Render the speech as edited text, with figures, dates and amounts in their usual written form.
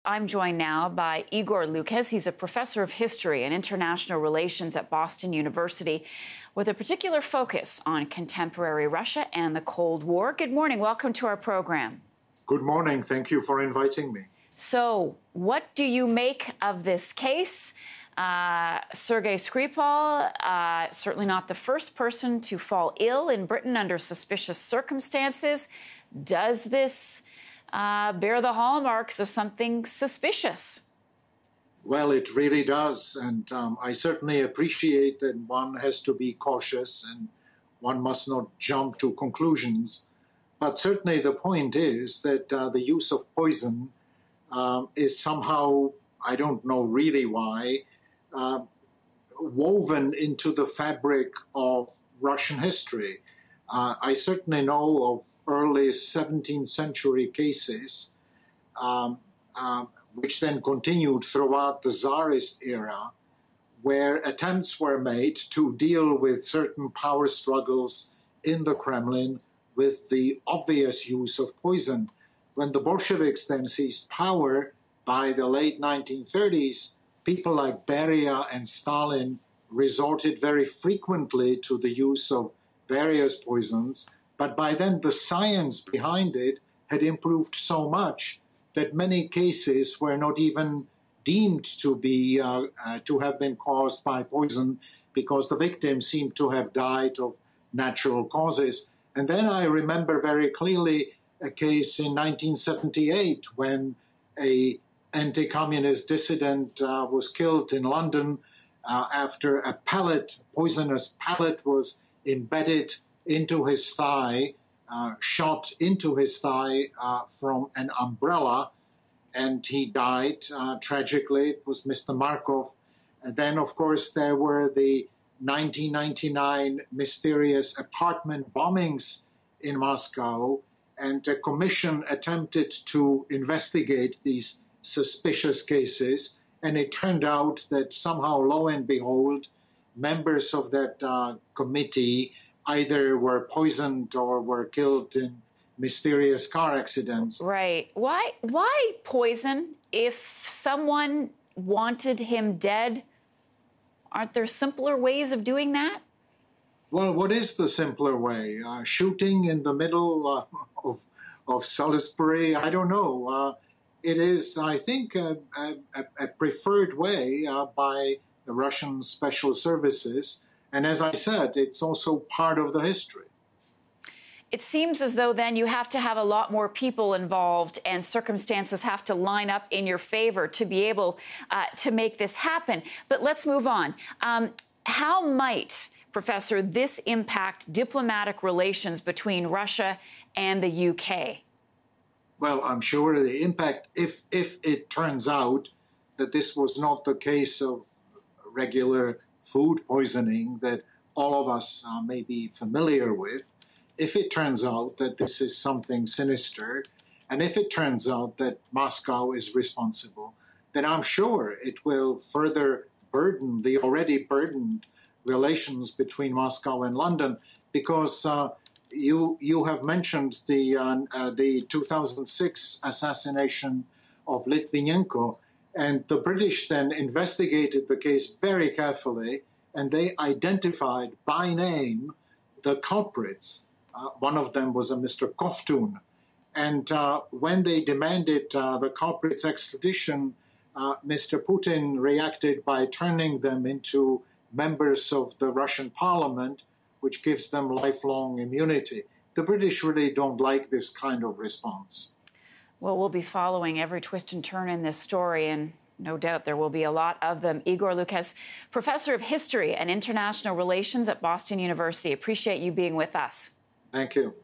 I'm joined now by Igor Lukes. He's a professor of history and international relations at Boston University with a particular focus on contemporary Russia and the Cold War. Good morning. Welcome to our program. Good morning. Thank you for inviting me. So, what do you make of this case? Sergei Skripal, certainly not the first person to fall ill in Britain under suspicious circumstances. Does this bear the hallmarks of something suspicious? Well, it really does. And I certainly appreciate that one has to be cautious and one must not jump to conclusions. But certainly the point is that the use of poison is somehow, I don't know really why, woven into the fabric of Russian history. I certainly know of early 17th century cases, which then continued throughout the Tsarist era, where attempts were made to deal with certain power struggles in the Kremlin with the obvious use of poison. When the Bolsheviks then seized power by the late 1930s, people like Beria and Stalin resorted very frequently to the use of various poisons, but by then the science behind it had improved so much that many cases were not even deemed to be to have been caused by poison because the victims seemed to have died of natural causes. And then I remember very clearly a case in 1978 when a anti-communist dissident was killed in London after a poisonous pellet was embedded into his thigh, shot into his thigh from an umbrella, and he died tragically. It was Mr. Markov. And then, of course, there were the 1999 mysterious apartment bombings in Moscow, and a commission attempted to investigate these suspicious cases, and it turned out that somehow, lo and behold, members of that committee either were poisoned or were killed in mysterious car accidents. Right. Why poison if someone wanted him dead? Aren't there simpler ways of doing that? Well, what is the simpler way? Shooting in the middle of Salisbury? I don't know. It is, I think, a preferred way by the Russian special services. And as I said, it's also part of the history. It seems as though then you have to have a lot more people involved and circumstances have to line up in your favor to be able to make this happen. But let's move on. How might, Professor, this impact diplomatic relations between Russia and the UK? Well, I'm sure the impact, if it turns out that this was not the case of regular food poisoning that all of us may be familiar with, if it turns out that this is something sinister, and if it turns out that Moscow is responsible, then I'm sure it will further burden the already burdened relations between Moscow and London, because you have mentioned the 2006 assassination of Litvinenko, and the British then investigated the case very carefully, and they identified by name the culprits. One of them was a Mr. Koftun. And when they demanded the culprits' extradition, Mr. Putin reacted by turning them into members of the Russian parliament, which gives them lifelong immunity. The British really don't like this kind of response. Well, we'll be following every twist and turn in this story, and no doubt there will be a lot of them. Igor Lukes, professor of history and international relations at Boston University. Appreciate you being with us. Thank you.